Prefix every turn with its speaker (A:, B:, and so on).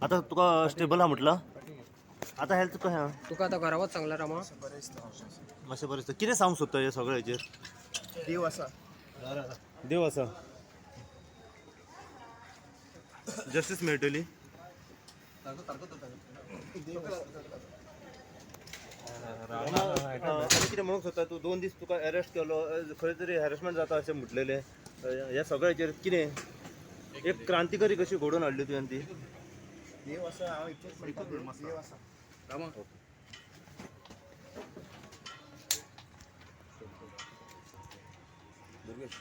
A: आता तुका स्टेबल हा म्हटलं आता हेल्थ तुका ह्या
B: तुका आता घरावर चांगला रामा
A: मातशें बरें दिसता कितें सांगूंक सोदता हे सगळ्या हेचेर
C: देव आसा
A: देव आसा जस्टीस मेळटली आनी कितें म्हणूंक सोदता तूं 2 दीस तुका अरेस्ट केलो खंय तरी हॅरेसमेंट जाता अशें म्हटलेलें ह्या सगळ्या हेचेर कितें एक क्रांतिकारी कशी घडोवन हाडली तुवें ती
C: देव आसा हांव इतलेंच म्हणटा देव आसा
B: रामा
C: दुर्गेश